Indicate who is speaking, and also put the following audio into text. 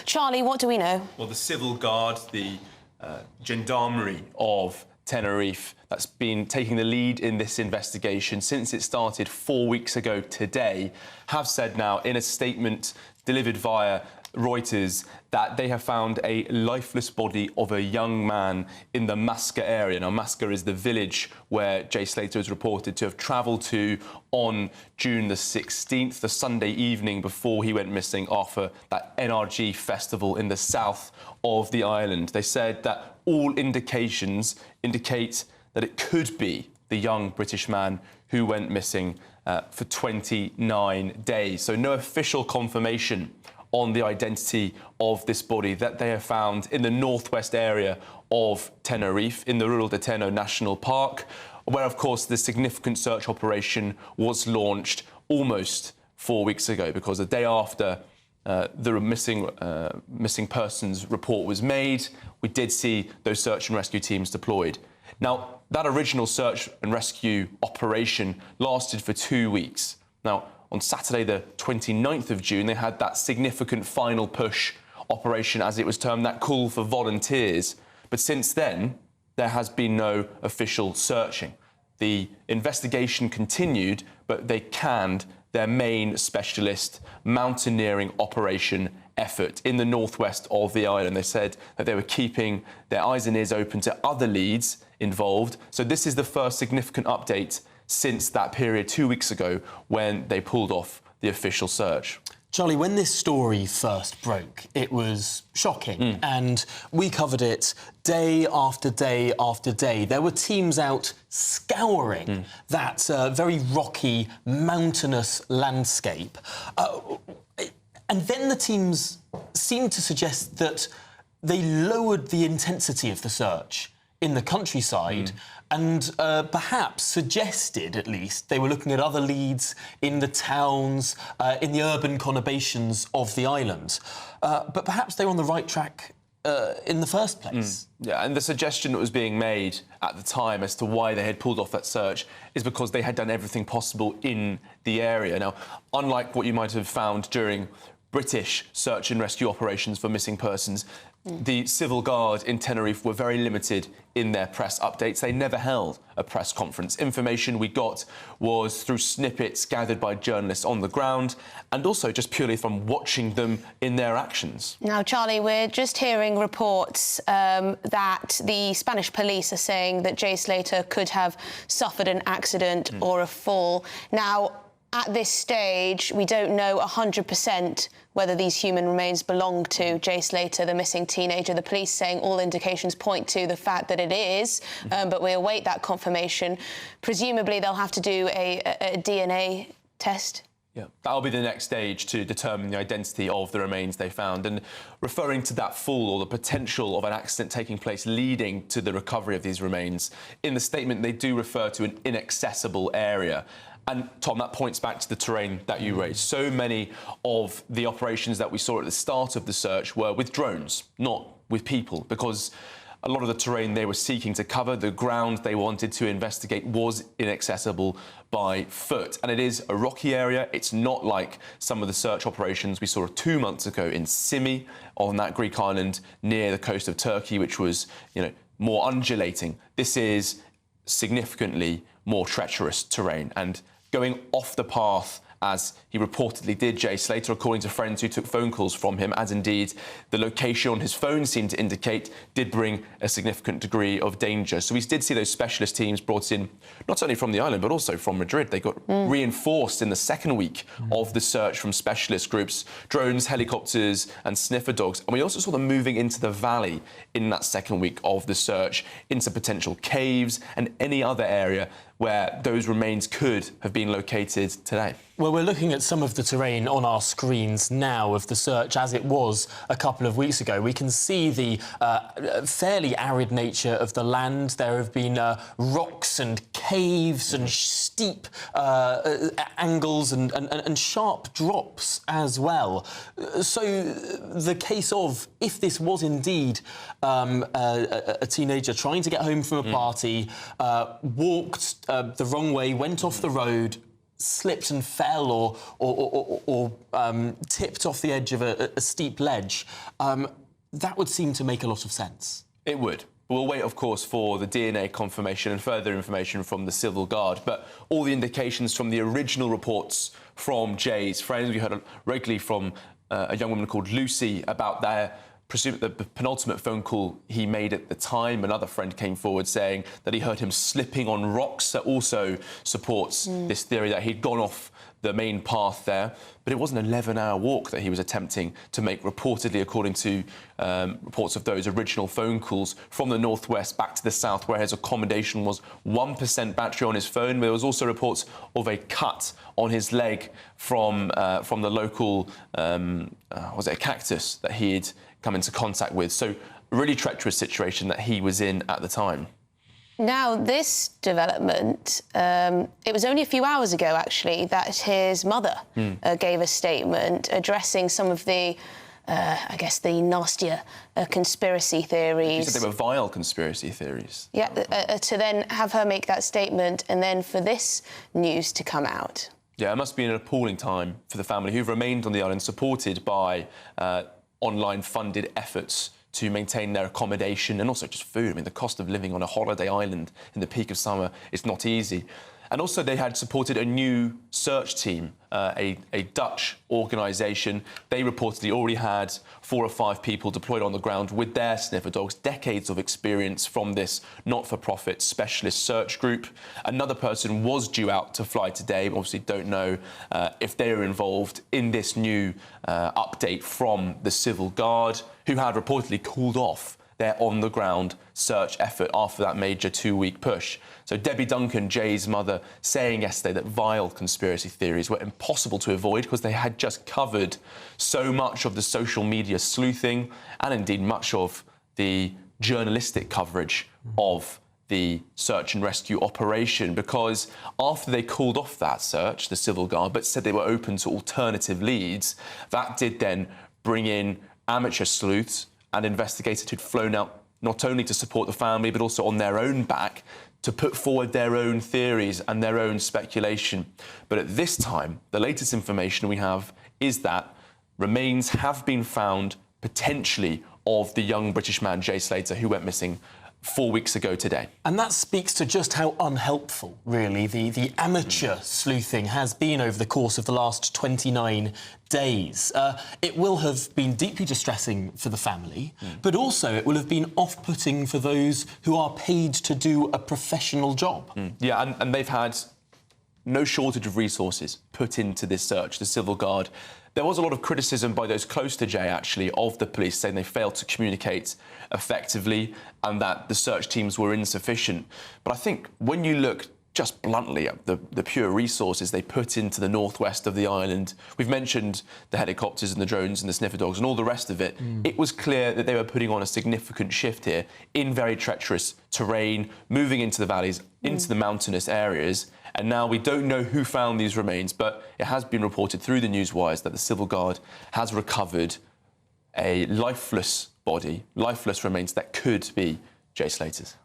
Speaker 1: Charlie, what do we know?
Speaker 2: Well, the civil guard, the gendarmerie of Tenerife, that's been taking the lead in this investigation since it started 4 weeks ago today, have said now in a statement delivered via Reuters that they have found a lifeless body of a young man in the Masca area. Now, Masca is the village where Jay Slater is reported to have travelled to on June the 16th, the Sunday evening before he went missing after that NRG festival in the south of the island. They said that all indications indicate that it could be the young British man who went missing for 29 days. So no official confirmation on the identity of this body that they have found in the northwest area of Tenerife, in the Rural de Teno National Park, where, of course, the significant search operation was launched almost 4 weeks ago, because the day after the missing persons report was made, we did see those search and rescue teams deployed. Now, that original search and rescue operation lasted for 2 weeks. Now, on Saturday, the 29th of June, they had that significant final push operation, as it was termed, that call for volunteers. But since then, there has been no official searching. The investigation continued, but they canned their main specialist mountaineering operation effort in the northwest of the island. They said that they were keeping their eyes and ears open to other leads involved. So this is the first significant update since that period 2 weeks ago when they pulled off the official search.
Speaker 3: Charlie, when this story first broke, it was shocking, and we covered it day after day after day. There were teams out scouring that very rocky, mountainous landscape. And then the teams seemed to suggest that they lowered the intensity of the search in the countryside and perhaps suggested, at least, they were looking at other leads in the towns, in the urban conurbations of the island. But perhaps they were on the right track in the first place.
Speaker 2: Yeah, and the suggestion that was being made at the time as to why they had pulled off that search is because they had done everything possible in the area. Now, unlike what you might have found during British search and rescue operations for missing persons, the civil guard in Tenerife were very limited in their press updates. They never held a press conference. Information we got was through snippets gathered by journalists on the ground, and also just purely from watching them in their actions.
Speaker 1: Now, Charlie, we're just hearing reports that the Spanish police are saying that Jay Slater could have suffered an accident or a fall. Now, at this stage, we don't know 100% whether these human remains belong to Jay Slater, the missing teenager. The police saying all indications point to the fact that it is, but we await that confirmation. Presumably, they'll have to do a DNA test.
Speaker 2: Yeah, that'll be the next stage to determine the identity of the remains they found. And referring to that fall or the potential of an accident taking place leading to the recovery of these remains, in the statement they do refer to an inaccessible area. And, Tom, that points back to the terrain that you raised. So many of the operations that we saw at the start of the search were with drones, not with people, because a lot of the terrain they were seeking to cover, the ground they wanted to investigate, was inaccessible by foot. And it is a rocky area. It's not like some of the search operations we saw 2 months ago in Simi, on that Greek island near the coast of Turkey, which was, more undulating. This is significantly more treacherous terrain, and going off the path, as he reportedly did, Jay Slater, according to friends who took phone calls from him, as indeed the location on his phone seemed to indicate, did bring a significant degree of danger. So we did see those specialist teams brought in, not only from the island, but also from Madrid. They got reinforced in the second week of the search from specialist groups, drones, helicopters and sniffer dogs. And we also saw them moving into the valley in that second week of the search, into potential caves and any other area where those remains could have been located today.
Speaker 3: Well, we're looking at some of the terrain on our screens now of the search as it was a couple of weeks ago. We can see the fairly arid nature of the land. There have been rocks and caves and steep angles and sharp drops as well. So the case of, if this was indeed a teenager trying to get home from a party, walked the wrong way, went off the road, slipped and fell or tipped off the edge of a steep ledge, that would seem to make a lot of sense.
Speaker 2: It would. We'll wait, of course, for the DNA confirmation and further information from the Civil Guard. But all the indications from the original reports from Jay's friends, we heard regularly from a young woman called Lucy about the penultimate phone call he made at the time. Another friend came forward saying that he heard him slipping on rocks. That also supports this theory that he'd gone off the main path there. But it was an 11-hour walk that he was attempting to make, reportedly, according to reports of those original phone calls, from the northwest back to the south, where his accommodation was. 1% battery on his phone. There was also reports of a cut on his leg from the local, was it a cactus that he'd come into contact with. So a really treacherous situation that he was in at the time.
Speaker 1: Now, this development, it was only a few hours ago, actually, that his mother gave a statement addressing some of the, I guess, the nastier conspiracy theories.
Speaker 2: She said they were vile conspiracy theories.
Speaker 1: Yeah, to then have her make that statement and then for this news to come out.
Speaker 2: Yeah, it must be an appalling time for the family, who've remained on the island, supported by online funded efforts to maintain their accommodation and also just food. I mean, the cost of living on a holiday island in the peak of summer is not easy. And also they had supported a new search team, a Dutch organisation. They reportedly already had 4 or 5 people deployed on the ground with their sniffer dogs, decades of experience from this not-for-profit specialist search group. Another person was due out to fly today, but obviously don't know if they are involved in this new update from the Civil Guard, who had reportedly called off their on-the-ground search effort after that major 2-week push. So Debbie Duncan, Jay's mother, saying yesterday that vile conspiracy theories were impossible to avoid because they had just covered so much of the social media sleuthing and indeed much of the journalistic coverage of the search and rescue operation, because after they called off that search, the Civil Guard, but said they were open to alternative leads, that did then bring in amateur sleuths and investigators who'd flown out not only to support the family, but also on their own back to put forward their own theories and their own speculation. But at this time, the latest information we have is that remains have been found, potentially, of the young British man, Jay Slater, who went missing 4 weeks ago today.
Speaker 3: And that speaks to just how unhelpful, really, the amateur sleuthing has been over the course of the last 29 days. It will have been deeply distressing for the family, but also it will have been off-putting for those who are paid to do a professional job.
Speaker 2: Yeah, and they've had no shortage of resources put into this search, the Civil Guard. There was a lot of criticism by those close to Jay, actually, of the police, saying they failed to communicate effectively and that the search teams were insufficient. But I think when you look just bluntly at the pure resources they put into the northwest of the island, we've mentioned the helicopters and the drones and the sniffer dogs and all the rest of it, it was clear that they were putting on a significant shift here in very treacherous terrain, moving into the valleys, into the mountainous areas. And now we don't know who found these remains, but it has been reported through the news wires that the Civil Guard has recovered a lifeless body, lifeless remains that could be Jay Slater's.